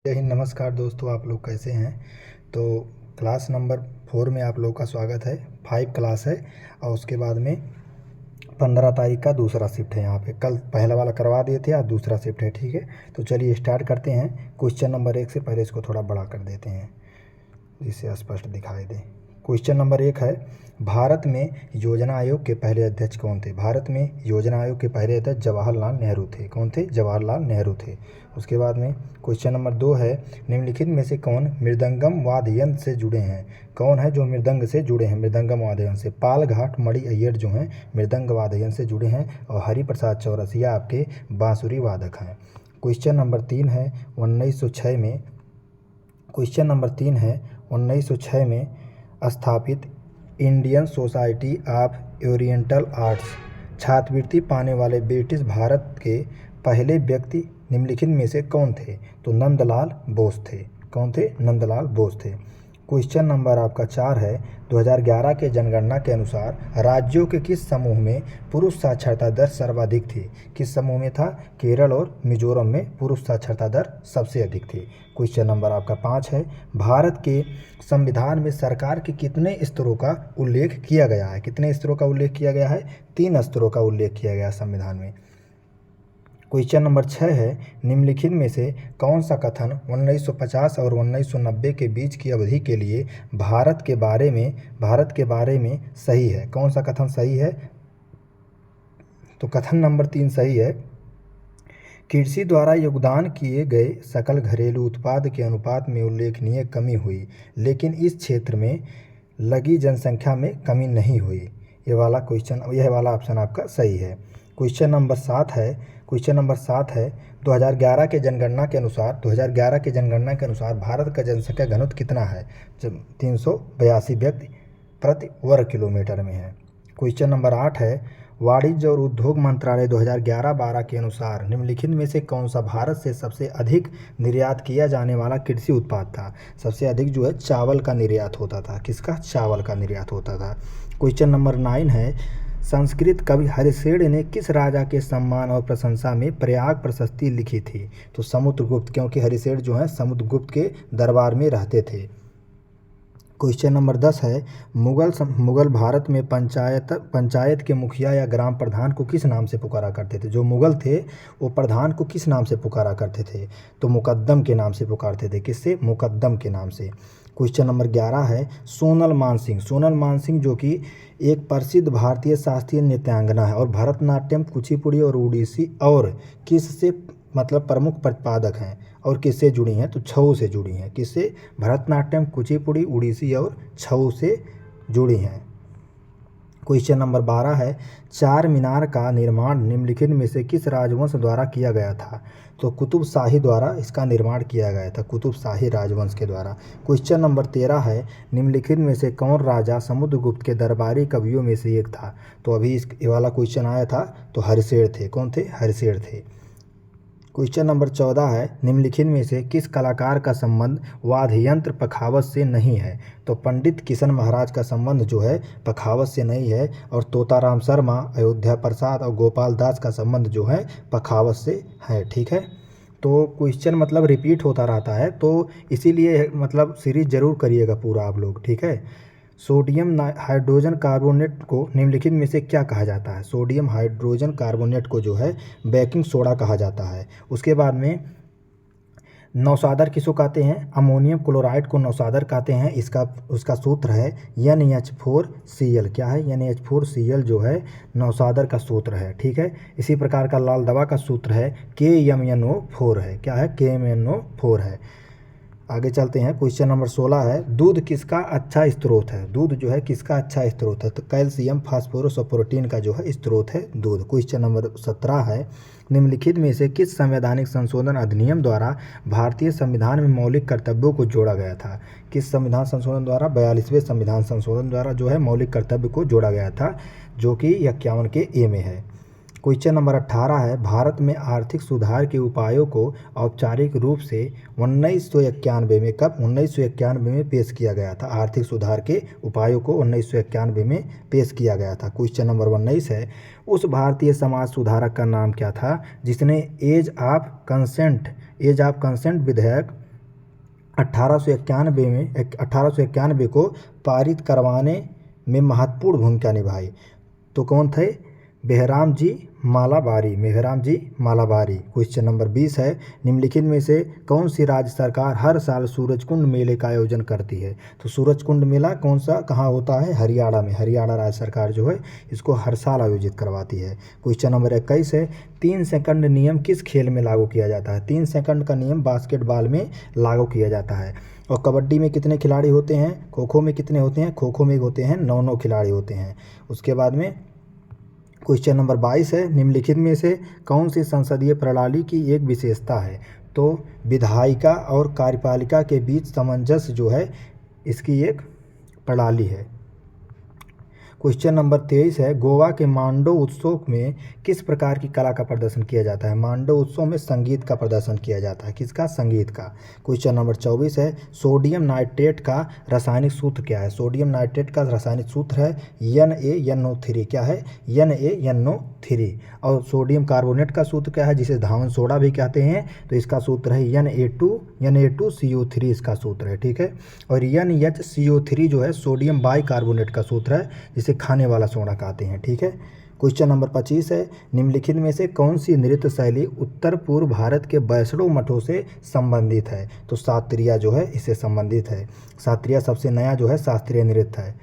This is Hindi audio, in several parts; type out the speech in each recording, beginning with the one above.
जय हिंद। नमस्कार दोस्तों, आप लोग कैसे हैं। तो क्लास नंबर 4 में आप लोग का स्वागत है। 5 क्लास है और उसके बाद में 15 तारीख का दूसरा शिफ्ट है। यहाँ पे कल पहला वाला करवा दिए थे, आज दूसरा शिफ्ट है। ठीक है, तो चलिए स्टार्ट करते हैं। क्वेश्चन नंबर 1 से पहले इसको थोड़ा बड़ा कर देते हैं जिससे स्पष्ट दिखाई दे। क्वेश्चन नंबर 1 है, भारत में योजना आयोग के पहले अध्यक्ष कौन थे। भारत में योजना आयोग के पहले अध्यक्ष जवाहरलाल नेहरू थे। कौन थे? जवाहरलाल नेहरू थे। उसके बाद में क्वेश्चन नंबर 2 है, निम्नलिखित में से कौन मृदंगम वाद्य यंत्र से जुड़े हैं। कौन है जो मृदंग से जुड़े हैं, मृदंगम वाद्य यंत्र से। पालघाट मणि अय्यर जो हैं मृदंग वाद्य यंत्र से जुड़े हैं और हरिप्रसाद चौरसिया आपके बांसुरी वादक हैं। क्वेश्चन नंबर 3 है, 1906 में क्वेश्चन नंबर 3 है 1906 में स्थापित Indian society of oriental arts छात्रवृत्ति पाने वाले ब्रिटिश भारत के पहले व्यक्ति निम्नलिखित में से कौन थे। तो नंदलाल बोस थे। कौन थे? नंदलाल बोस थे। क्वेश्चन नंबर आपका 4 है, 2011 के जनगणना के अनुसार राज्यों के किस समूह में पुरुष साक्षरता दर सर्वाधिक थी। किस समूह में था? केरल और मिजोरम में पुरुष साक्षरता दर सबसे अधिक थी। क्वेश्चन नंबर आपका 5 है, भारत के संविधान में सरकार के कितने स्तरों का उल्लेख किया गया है। कितने स्तरों का उल्लेख किया गया है? 3 स्तरों का उल्लेख किया गया संविधान में। क्वेश्चन नंबर 6 है, निम्नलिखित में से कौन सा कथन 1950 और 1990 के बीच की अवधि के लिए भारत के बारे में सही है। कौन सा कथन सही है? तो कथन नंबर 3 सही है। कृषि द्वारा योगदान किए गए सकल घरेलू उत्पाद के अनुपात में उल्लेखनीय कमी हुई, लेकिन इस क्षेत्र में लगी जनसंख्या में कमी नहीं हुई। यह वाला ऑप्शन आपका सही है। क्वेश्चन नंबर 7 है 2011 के जनगणना के अनुसार भारत का जनसंख्या घनत्व कितना है। जब 382 व्यक्ति प्रति वर्ग किलोमीटर में है। क्वेश्चन नंबर 8 है, वाणिज्य और उद्योग मंत्रालय 2011-12 के अनुसार निम्नलिखित में से कौन सा भारत से सबसे अधिक निर्यात किया जाने वाला कृषि उत्पाद था। सबसे अधिक जो है चावल का निर्यात होता था। किसका? चावल का निर्यात होता था। क्वेश्चन नंबर 9 है, संस्कृत कवि हरिशेण ने किस राजा के सम्मान और प्रशंसा में प्रयाग प्रशस्ति लिखी थी। तो समुद्रगुप्त, क्योंकि हरिशेण जो है समुद्रगुप्त के दरबार में रहते थे। क्वेश्चन नंबर 10 है, मुगल भारत में पंचायत के मुखिया या ग्राम प्रधान को किस नाम से पुकारा करते थे। जो मुगल थे वो प्रधान को किस नाम से पुकारा करते थे। तो मुकद्दम के नाम से पुकारते थे। किससे? मुकद्दम के नाम से। क्वेश्चन नंबर 11 है, सोनल मानसिंह जो कि एक प्रसिद्ध भारतीय शास्त्रीय नृत्यांगना है और भरतनाट्यम, कुचिपुड़ी और ओडिसी और किससे प्रमुख प्रतिपादक हैं और किससे जुड़ी हैं। तो छऊ से जुड़ी हैं। किससे? भरतनाट्यम, कुचिपुड़ी, ओडिसी और छऊ से जुड़ी हैं। क्वेश्चन नंबर 12 है, चार मीनार का निर्माण निम्नलिखित में से किस राजवंश द्वारा किया गया था। तो कुतुब शाही द्वारा इसका निर्माण किया गया था, कुतुब शाही राजवंश के द्वारा। क्वेश्चन नंबर 13 है, निम्नलिखित में से कौन राजा समुद्रगुप्त के दरबारी कवियों में से एक था। तो अभी ये वाला क्वेश्चन आया था, तो हरिशेण थे। कौन थे? हरिशेण थे। क्वेश्चन नंबर 14 है, निम्नलिखित में से किस कलाकार का संबंध वाद्य यंत्र पखावज से नहीं है। तो पंडित किशन महाराज का संबंध जो है पखावज से नहीं है और तोताराम शर्मा, अयोध्या प्रसाद और गोपाल दास का संबंध जो है पखावज से है। ठीक है, तो क्वेश्चन रिपीट होता रहता है, तो इसीलिए सीरीज जरूर करिएगा पूरा आप लोग। ठीक है। सोडियम हाइड्रोजन कार्बोनेट को निम्नलिखित में से क्या कहा जाता है। सोडियम हाइड्रोजन कार्बोनेट को जो है बेकिंग सोडा कहा जाता है। उसके बाद में नौसादर किसको कहते हैं? अमोनियम क्लोराइड को नौसादर कहते हैं। उसका सूत्र है NH4Cl। क्या है? NH4Cl जो है नौसादर का सूत्र है। ठीक है। इसी प्रकार का लाल दवा का सूत्र है KMnO4 है। क्या है? KMnO4 है। आगे चलते हैं। क्वेश्चन नंबर 16 है, दूध किसका अच्छा स्रोत है। दूध जो है किसका अच्छा स्रोत है। तो कैल्शियम, फास्फोरस और प्रोटीन का जो है स्रोत है दूध। क्वेश्चन नंबर 17 है, निम्नलिखित में से किस संवैधानिक संशोधन अधिनियम द्वारा भारतीय संविधान में मौलिक कर्तव्यों को जोड़ा गया था। किस संविधान संशोधन द्वारा? 42वें संविधान संशोधन द्वारा जो है मौलिक कर्तव्य को जोड़ा गया था, जो कि 51 के ए में है। क्वेश्चन नंबर 18 है, भारत में आर्थिक सुधार के उपायों को औपचारिक रूप से 1991 में कब? 1991 में पेश किया गया था। आर्थिक सुधार के उपायों को 1991 में पेश किया गया था। क्वेश्चन नंबर 19 है, उस भारतीय समाज सुधारक का नाम क्या था जिसने एज ऑफ कंसेंट विधेयक 1891 को पारित करवाने में महत्वपूर्ण भूमिका निभाई। तो कौन थे? बेहराम जी मालाबारी। क्वेश्चन नंबर 20 है, निम्नलिखित में से कौन सी राज्य सरकार हर साल सूरजकुंड मेले का आयोजन करती है? तो सूरजकुंड मेला कौन सा कहाँ होता है? हरियाणा में। हरियाणा राज्य सरकार जो है इसको हर साल आयोजित करवाती है। क्वेश्चन नंबर 21 है, 3 सेकंड नियम किस खेल में लागू किया जाता है? 3 सेकंड का नियम बास्केटबॉल में लागू किया जाता है। और कबड्डी में कितने खिलाड़ी होते हैं? खो-खो में कितने होते हैं? खो-खो में होते हैं 9 खिलाड़ी होते हैं। उसके बाद में क्वेश्चन नंबर 22 है, निम्नलिखित में से कौन सी संसदीय प्रणाली की एक विशेषता है? तो विधायिका और कार्यपालिका के बीच सामंजस्य जो है इसकी एक प्रणाली है। क्वेश्चन नंबर 23 है, गोवा के मांडो उत्सव में किस प्रकार की कला का प्रदर्शन किया जाता है? मांडो उत्सव में संगीत का प्रदर्शन किया जाता है। किसका? संगीत का। क्वेश्चन नंबर 24 है, सोडियम नाइट्रेट का रासायनिक सूत्र क्या है? सोडियम नाइट्रेट का रासायनिक सूत्र है NaNO3। क्या है? NaNO3। और सोडियम कार्बोनेट का सूत्र क्या है, जिसे धावन सोडा भी कहते हैं? तो इसका सूत्र है Na2CO3 इसका सूत्र है। ठीक है। और NHCO3 जो है सोडियम बाई कार्बोनेट का सूत्र है, जिसे खाने वाला सोडा कहते हैं। ठीक है। क्वेश्चन नंबर 25 है, निम्नलिखित में से कौन सी नृत्य शैली उत्तर पूर्व भारत के वैष्णव मठों से संबंधित है? तो शास्त्रीय जो है इससे संबंधित है। शास्त्रीय सबसे नया जो है शास्त्रीय नृत्य है।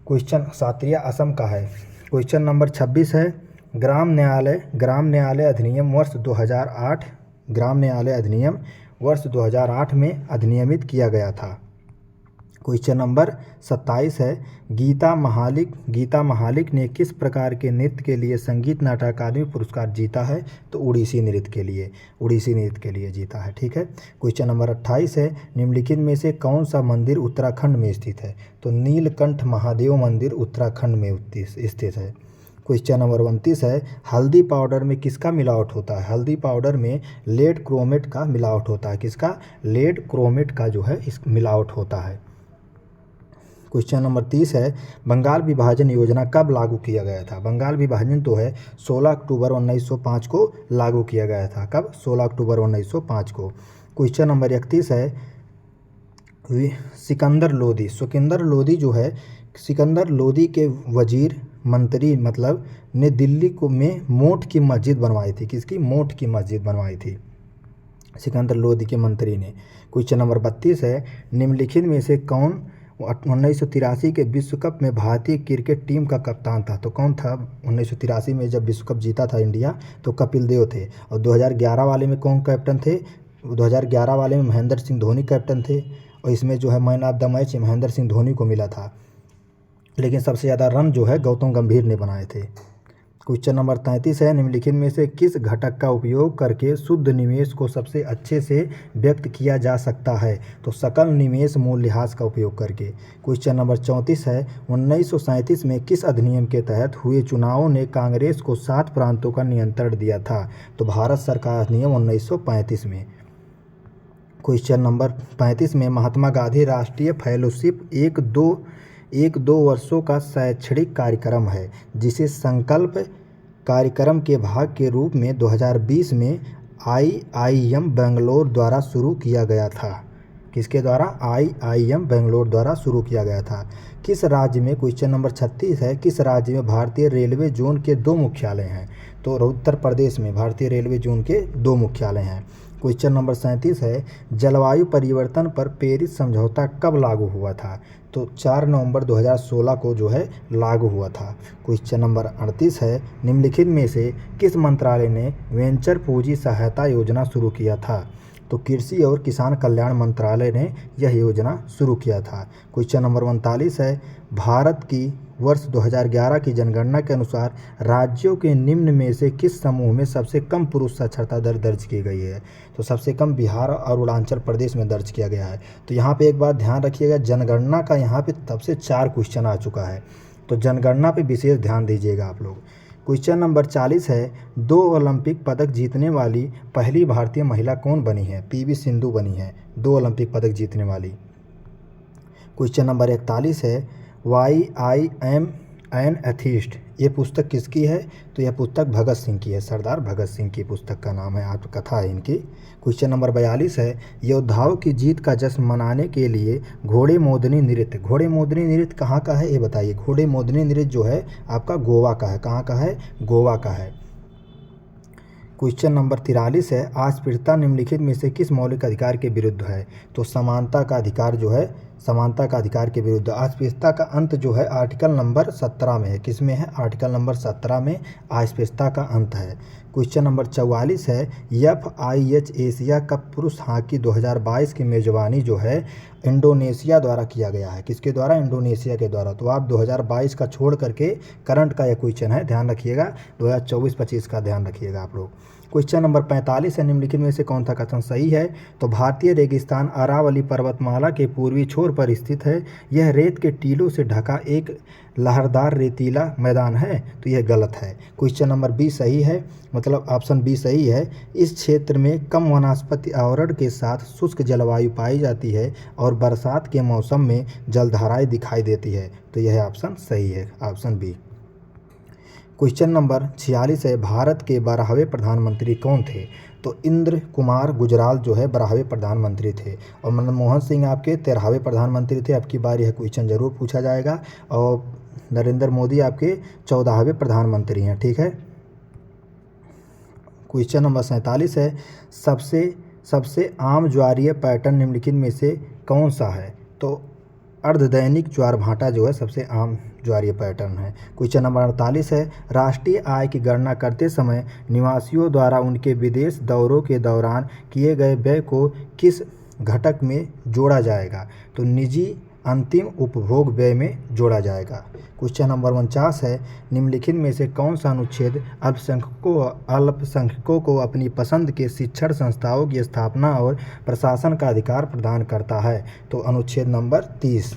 क्वेश्चन शास्त्रीय असम का है। क्वेश्चन नंबर 26 है, ग्राम न्यायालय अधिनियम वर्ष 2008 ग्राम न्यायालय अधिनियम वर्ष 2008 में अधिनियमित किया गया था। क्वेश्चन नंबर 27 है, गीता महालिक ने किस प्रकार के नृत्य के लिए संगीत नाटक अकादमी पुरस्कार जीता है? तो उड़ीसी नृत्य के लिए जीता है। ठीक है। क्वेश्चन नंबर 28 है, निम्नलिखित में से कौन सा मंदिर उत्तराखंड में स्थित है? तो नीलकंठ महादेव मंदिर उत्तराखंड में स्थित है। क्वेश्चन नंबर 29 है, हल्दी पाउडर में किसका मिलावट होता है? हल्दी पाउडर में लेड क्रोमेट का मिलावट होता है। किसका? लेड क्रोमेट का जो है इस मिलावट होता है। क्वेश्चन नंबर 30 है, बंगाल विभाजन योजना कब लागू किया गया था? बंगाल विभाजन तो है 16 अक्टूबर 1905 को लागू किया गया था। कब? 16 अक्टूबर 1905 को। क्वेश्चन नंबर 31 है, सिकंदर लोदी के वजीर मंत्री मतलब ने दिल्ली में मोठ की मस्जिद बनवाई थी। किसकी? मोठ की मस्जिद बनवाई थी सिकंदर लोदी के मंत्री ने। क्वेश्चन नंबर 32 है, निम्नलिखित में से कौन 1983 के विश्व कप में भारतीय क्रिकेट टीम का कप्तान था? तो कौन था? 1983 में जब विश्व कप जीता था इंडिया तो कपिल देव थे। और 2011 वाले में कौन कैप्टन थे? 2011 वाले में महेंद्र सिंह धोनी कैप्टन थे। और इसमें जो है man of the match Mahendra Singh Dhoni को मिला था, लेकिन सबसे ज़्यादा रन जो है गौतम गंभीर ने बनाए थे। क्वेश्चन नंबर 33 है, निम्नलिखित में से किस घटक का उपयोग करके शुद्ध निवेश को सबसे अच्छे से व्यक्त किया जा सकता है? तो सकल निवेश मूल्यह्रास का उपयोग करके। क्वेश्चन नंबर 34 है, 1937 में किस अधिनियम के तहत हुए चुनावों ने कांग्रेस को 7 प्रांतों का नियंत्रण दिया था? तो भारत सरकार अधिनियम 1935 में। क्वेश्चन नंबर 35 में, महात्मा गांधी राष्ट्रीय फेलोशिप एक दो वर्षों का शैक्षणिक कार्यक्रम है, जिसे संकल्प कार्यक्रम के भाग के रूप में 2020 में IIM बेंगलोर द्वारा शुरू किया गया था। किसके द्वारा? IIM बेंगलोर द्वारा शुरू किया गया था। किस राज्य में? क्वेश्चन नंबर 36 है, किस राज्य में भारतीय रेलवे जोन के 2 मुख्यालय हैं? तो उत्तर प्रदेश में भारतीय रेलवे जोन के 2 मुख्यालय हैं। क्वेश्चन नंबर 37 है, जलवायु परिवर्तन पर पेरिस समझौता कब लागू हुआ था? तो 4 नवंबर 2016 को जो है लागू हुआ था। क्वेश्चन नंबर 38 है, निम्नलिखित में से किस मंत्रालय ने वेंचर पूंजी सहायता योजना शुरू किया था? तो कृषि और किसान कल्याण मंत्रालय ने यह योजना शुरू किया था। क्वेश्चन नंबर 39 है, भारत की वर्ष 2011 की जनगणना के अनुसार राज्यों के निम्न में से किस समूह में सबसे कम पुरुष साक्षरता दर दर्ज की गई है? तो सबसे कम बिहार और अरुणाचल प्रदेश में दर्ज किया गया है। तो यहाँ पे एक बात ध्यान रखिएगा, जनगणना का यहाँ पे तब से 4 क्वेश्चन आ चुका है, तो जनगणना पे विशेष ध्यान दीजिएगा आप लोग। क्वेश्चन नंबर 40 है, 2 ओलंपिक पदक जीतने वाली पहली भारतीय महिला कौन बनी है? PV सिंधु बनी है 2 ओलंपिक पदक जीतने वाली। क्वेश्चन नंबर 41 है, एन एथीस्ट, ये पुस्तक किसकी है? तो यह पुस्तक भगत सिंह की है, सरदार भगत सिंह की पुस्तक का नाम है, आत्मकथा है इनकी। क्वेश्चन नंबर 42 है, योद्धाओं की जीत का जश्न मनाने के लिए घोड़े मोदनी नृत्य, घोड़े मोदनी नृत्य कहाँ का है ये बताइए। घोड़े मोदनी नृत्य जो है आपका गोवा का है। कहाँ का है? गोवा का है। क्वेश्चन नंबर 43 है, अस्पृश्यता निम्नलिखित में से किस मौलिक अधिकार के विरुद्ध है? तो समानता का अधिकार जो है, समानता का अधिकार के विरुद्ध। अस्पृश्यता का अंत जो है आर्टिकल नंबर 17 में है। किस में है? आर्टिकल नंबर 17 में अस्पृश्यता का अंत है। क्वेश्चन नंबर 44 है, FIH एशिया कप पुरुष हॉकी 2022 की मेजबानी जो है इंडोनेशिया द्वारा किया गया है। किसके द्वारा? इंडोनेशिया के द्वारा। तो आप 2022 का छोड़ करके करंट का यह क्वेश्चन है, ध्यान रखिएगा, 2024-25 का ध्यान रखिएगा आप लोग। क्वेश्चन नंबर 45 है, निम्नलिखित में से कौन सा कथन सही है? तो भारतीय रेगिस्तान अरावली पर्वतमाला के पूर्वी छोर पर स्थित है। यह रेत के टीलों से ढका एक लहरदार रेतीला मैदान है। तो यह गलत है। क्वेश्चन नंबर बी सही है, मतलब ऑप्शन बी सही है। इस क्षेत्र में कम वनस्पति आवरण के साथ शुष्क जलवायु पाई जाती है और बरसात के मौसम में जलधाराएं दिखाई देती है। तो यह ऑप्शन सही है, ऑप्शन बी। क्वेश्चन नंबर 46 है, भारत के 12वें प्रधानमंत्री कौन थे? तो इंद्र कुमार गुजराल जो है 12वें प्रधानमंत्री थे और मनमोहन सिंह आपके 13वें प्रधानमंत्री थे। अब की बार यह क्वेश्चन जरूर पूछा जाएगा। और नरेंद्र मोदी आपके 14वें प्रधानमंत्री हैं। ठीक है। क्वेश्चन नंबर 47 है, सबसे आम ज्वारीय पैटर्न निम्नलिखित में से कौन सा है? तो अर्धदैनिक ज्वार भाटा जो है सबसे आम ज्वारीय पैटर्न है। क्वेश्चन नंबर 48 है, राष्ट्रीय आय की गणना करते समय निवासियों द्वारा उनके विदेश दौरों के दौरान किए गए व्यय को किस घटक में जोड़ा जाएगा? तो निजी अंतिम उपभोग व्यय में जोड़ा जाएगा। क्वेश्चन नंबर 49 है, निम्नलिखित में से कौन सा अनुच्छेद अल्पसंख्यकों को अपनी पसंद के शिक्षण संस्थाओं की स्थापना और प्रशासन का अधिकार प्रदान करता है? तो अनुच्छेद नंबर 30।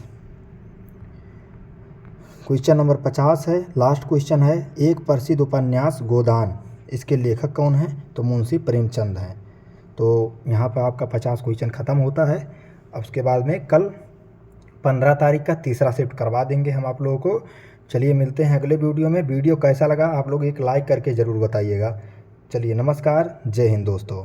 क्वेश्चन नंबर 50 है, लास्ट क्वेश्चन है, एक प्रसिद्ध उपन्यास गोदान, इसके लेखक कौन है? तो मुंशी प्रेमचंद हैं। तो यहाँ पर आपका 50 क्वेश्चन ख़त्म होता है। अब उसके बाद में कल 15 तारीख का तीसरा शिफ्ट करवा देंगे हम आप लोगों को। चलिए मिलते हैं अगले वीडियो में। वीडियो कैसा लगा आप लोग एक लाइक करके ज़रूर बताइएगा। चलिए नमस्कार, जय हिंद दोस्तों।